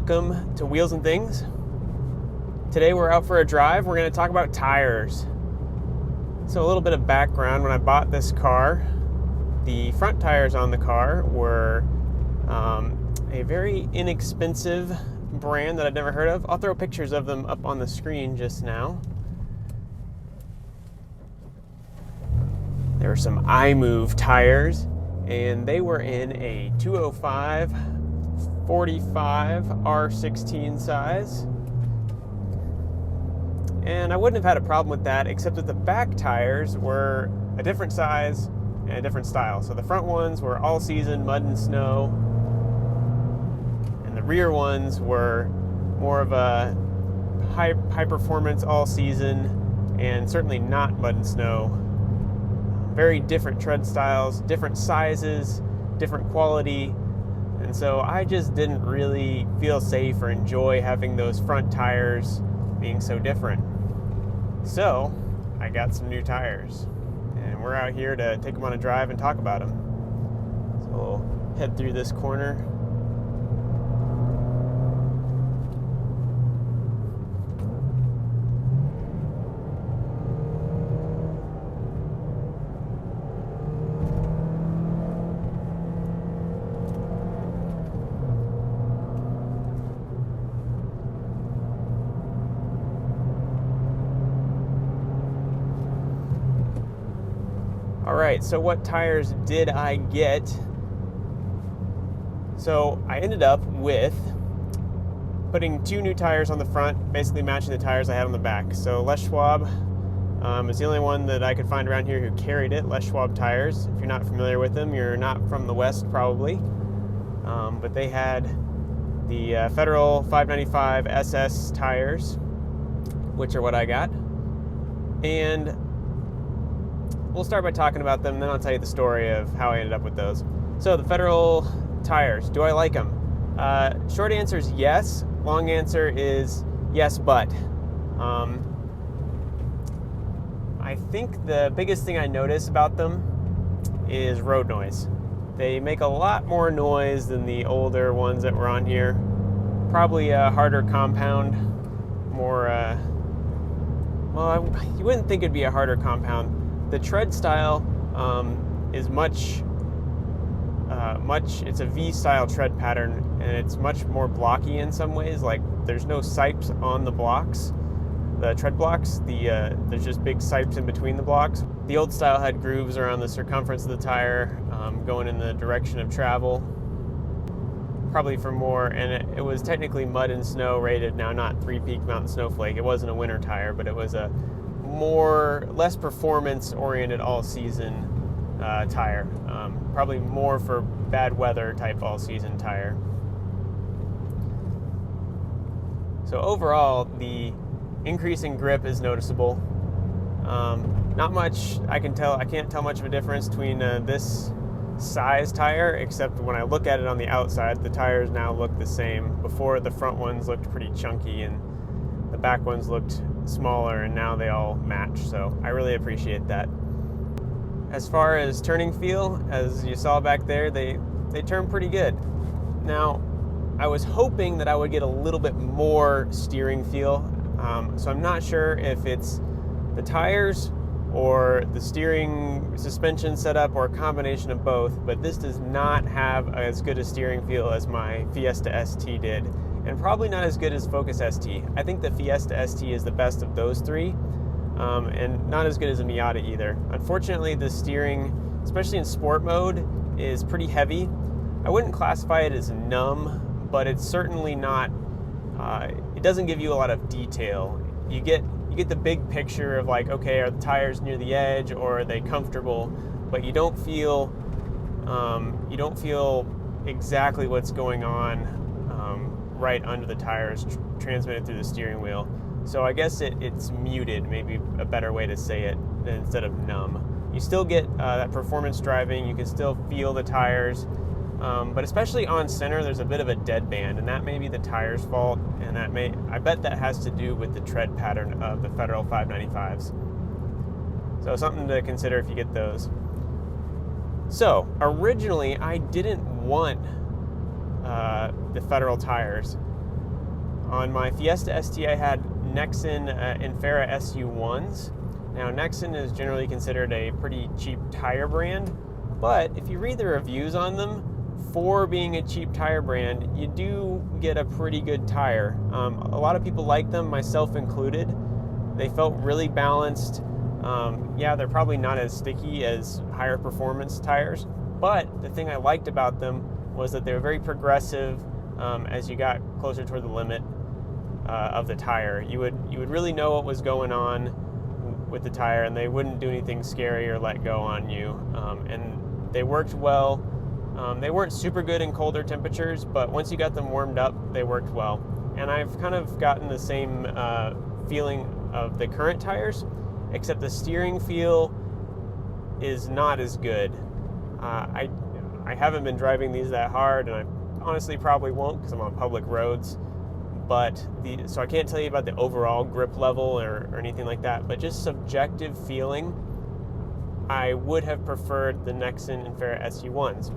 welcome to Wheels and Things. Today we're out for a drive. We're going to talk about tires. So a little bit of background. When I bought this car, the front tires on the car were a very inexpensive brand that I'd never heard of. I'll throw pictures of them up on the screen just now. There were some iMove tires, and they were in a 205 45 R16 size. And I wouldn't have had a problem with that, except that the back tires were a different size and a different style. So the front ones were all season mud and snow, and the rear ones were more of a high performance all season, and certainly not mud and snow. Very different tread styles, different sizes, different quality. And so I just didn't really feel safe or enjoy having those front tires being so different. So I got some new tires, and we're out here to take them on a drive and talk about them. So we'll head through this corner. Alright, so what tires did I get? So I ended up with putting two new tires on the front, basically matching the tires I had on the back. So Les Schwab is the only one that I could find around here who carried it, Les Schwab tires. If you're not familiar with them, you're not from the West probably. But they had the Federal 595 SS tires, which are what I got. And we'll start by talking about them, then I'll tell you the story of how I ended up with those. So the Federal tires, do I like them? Short answer is yes. Long answer is yes, but. I think the biggest thing I notice about them is road noise. They make a lot more noise than the older ones that were on here. Probably a harder compound, more, you wouldn't think it'd be a harder compound. The tread style is much, it's a V-style tread pattern, and it's much more blocky in some ways. Like, there's no sipes on the blocks, the tread blocks. There's just big sipes in between the blocks. The old style had grooves around the circumference of the tire, going in the direction of travel, probably for more, and it was technically mud and snow rated now, not three-peak mountain snowflake. It wasn't a winter tire, but it was a less performance oriented all season tire, probably more for bad weather type all season tire. So overall, the increase in grip is noticeable. Not much I can't tell much of a difference between this size tire, except when I look at it on the outside, the tires now look the same. Before, the front ones looked pretty chunky and the back ones looked smaller, and now they all match, so I really appreciate that. As far as turning feel, as you saw back there, they turn pretty good. Now, I was hoping that I would get a little bit more steering feel, so I'm not sure if it's the tires or the steering suspension setup or a combination of both, but this does not have as good a steering feel as my Fiesta ST did, and probably not as good as Focus ST. I think the Fiesta ST is the best of those three, and not as good as a Miata either. Unfortunately, the steering, especially in sport mode, is pretty heavy. I wouldn't classify it as numb, but it's certainly not, it doesn't give you a lot of detail. You get the big picture of, like, okay, are the tires near the edge or are they comfortable, but you don't feel exactly what's going on right under the tires transmitted through the steering wheel. So I guess it's muted, maybe a better way to say it, instead of numb. You still get that performance driving, you can still feel the tires, but especially on center, there's a bit of a dead band, and that may be the tire's fault, and I bet that has to do with the tread pattern of the Federal 595s. So something to consider if you get those. So originally I didn't want the Federal tires. On my Fiesta ST, I had Nexen Infera SU1s. Now, Nexen is generally considered a pretty cheap tire brand, but if you read the reviews on them, for being a cheap tire brand, you do get a pretty good tire. A lot of people like them, myself included. They felt really balanced. Yeah, they're probably not as sticky as higher performance tires, but the thing I liked about them was that they were very progressive. As you got closer toward the limit of the tire, you would really know what was going on with the tire, and they wouldn't do anything scary or let go on you. And they worked well. They weren't super good in colder temperatures, but once you got them warmed up, they worked well. And I've kind of gotten the same feeling of the current tires, except the steering feel is not as good. I haven't been driving these that hard, and I honestly probably won't because I'm on public roads. But so I can't tell you about the overall grip level or anything like that, but just subjective feeling, I would have preferred the Nexen Infera SU1s.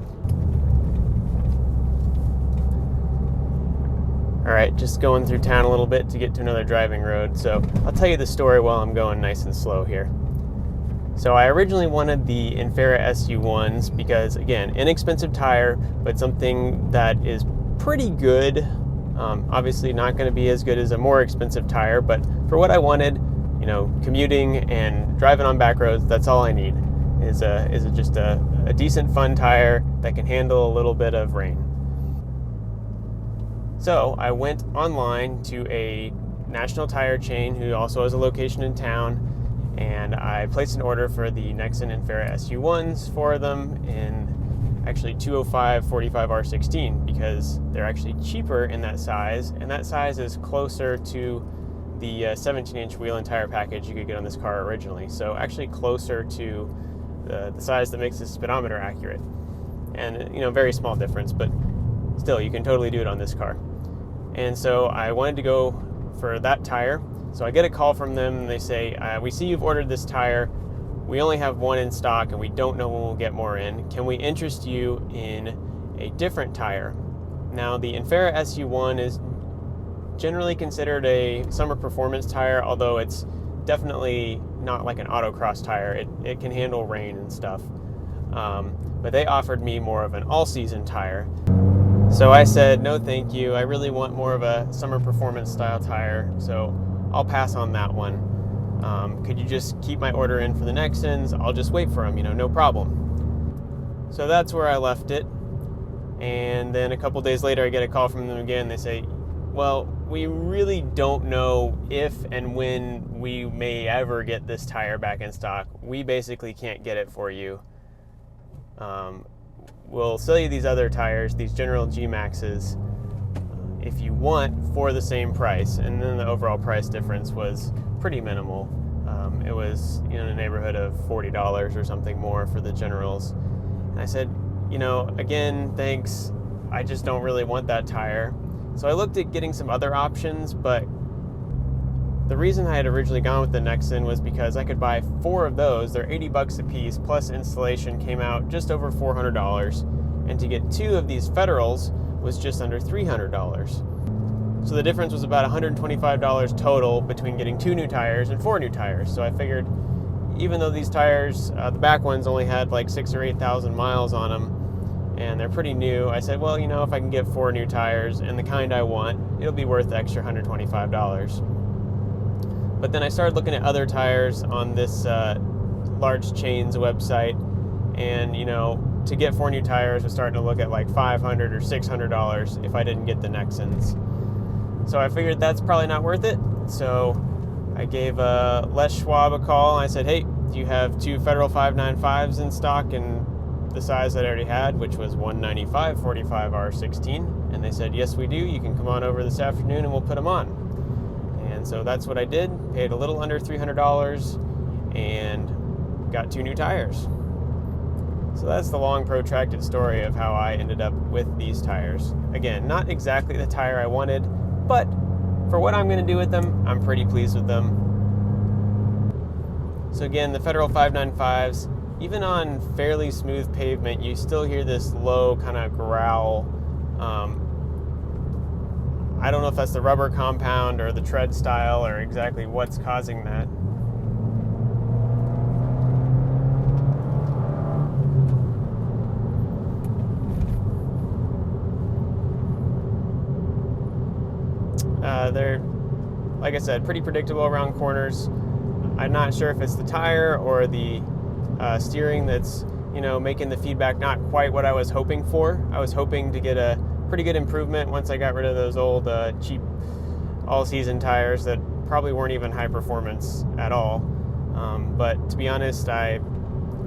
All right, just going through town a little bit to get to another driving road. So I'll tell you the story while I'm going nice and slow here. So I originally wanted the Infera SU1s because, again, inexpensive tire, but something that is pretty good. Obviously not going to be as good as a more expensive tire, but for what I wanted, you know, commuting and driving on back roads, that's all I need is just a decent fun tire that can handle a little bit of rain. So I went online to a national tire chain who also has a location in town, and I placed an order for the Nexen Infera SU1s for them in actually 205 45R16 because they're actually cheaper in that size, and that size is closer to the 17-inch wheel and tire package you could get on this car originally. So actually closer to the size that makes the speedometer accurate. And, you know, very small difference, but still, you can totally do it on this car. And so I wanted to go for that tire. So I get a call from them, and they say, we see you've ordered this tire. We only have one in stock, and we don't know when we'll get more in. Can we interest you in a different tire? Now, the Infera SU1 is generally considered a summer performance tire, although it's definitely not like an autocross tire. It can handle rain and stuff. But they offered me more of an all-season tire. So I said, no thank you. I really want more of a summer performance style tire, so I'll pass on that one. Could you just keep my order in for the Nexens? I'll just wait for them, no problem. So that's where I left it. And then a couple days later, I get a call from them again. They say, well, we really don't know if and when we may ever get this tire back in stock. We basically can't get it for you. We'll sell you these other tires, these General G-Maxes, if you want, for the same price. And then the overall price difference was pretty minimal. It was in the neighborhood of $40 or something more for the Generals. And I said, again, thanks. I just don't really want that tire. So I looked at getting some other options, but the reason I had originally gone with the Nexen was because I could buy 4 of those. They're $80 a piece, plus installation came out just over $400. And to get 2 of these Federals was just under $300. So the difference was about $125 total between getting 2 new tires and 4 new tires. So I figured, even though these tires, the back ones only had like 6,000 or 8,000 miles on them, and they're pretty new, I said, well, if I can get 4 new tires and the kind I want, it'll be worth the extra $125. But then I started looking at other tires on this large chain's website, and to get 4 new tires was starting to look at like $500 or $600 if I didn't get the Nexens. So I figured that's probably not worth it. So I gave Les Schwab a call, and I said, hey, do you have 2 Federal 595s in stock in the size that I already had, which was 195 45R16? And they said, yes, we do. You can come on over this afternoon and we'll put them on. And so that's what I did. Paid a little under $300 and got 2 new tires. So that's the long, protracted story of how I ended up with these tires. Again, not exactly the tire I wanted, but for what I'm going to do with them, I'm pretty pleased with them. So again, the Federal 595s, even on fairly smooth pavement, you still hear this low kind of growl. I don't know if that's the rubber compound or the tread style or exactly what's causing that. They're, like I said, pretty predictable around corners. I'm not sure if it's the tire or the steering that's, making the feedback not quite what I was hoping for. I was hoping to get a pretty good improvement once I got rid of those old cheap all-season tires that probably weren't even high performance at all. But to be honest, I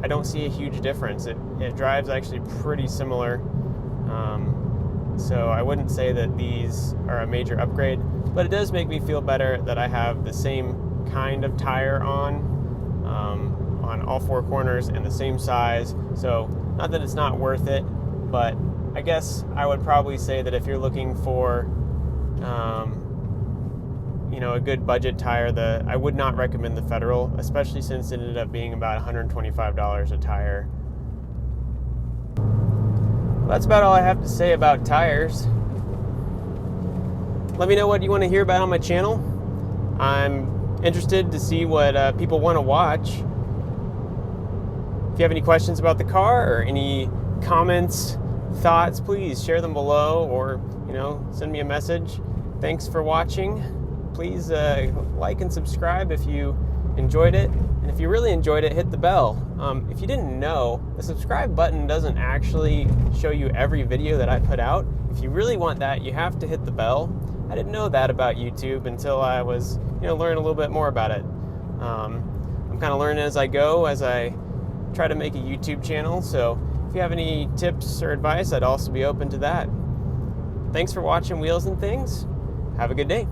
don't see a huge difference. It drives actually pretty similar. So I wouldn't say that these are a major upgrade, but it does make me feel better that I have the same kind of tire on all four corners and the same size. So not that it's not worth it, but I guess I would probably say that if you're looking for a good budget tire, I would not recommend the Federal, especially since it ended up being about $125 a tire. That's about all I have to say about tires. Let me know what you want to hear about on my channel. I'm interested to see what people want to watch. If you have any questions about the car or any comments, thoughts, please share them below or, send me a message. Thanks for watching. Please like and subscribe if you enjoyed it. And if you really enjoyed it, hit the bell. If you didn't know, the subscribe button doesn't actually show you every video that I put out. If you really want that, you have to hit the bell. I didn't know that about YouTube until I was, learning a little bit more about it. I'm kind of learning as I go, as I try to make a YouTube channel. So if you have any tips or advice, I'd also be open to that. Thanks for watching Wheels and Things. Have a good day.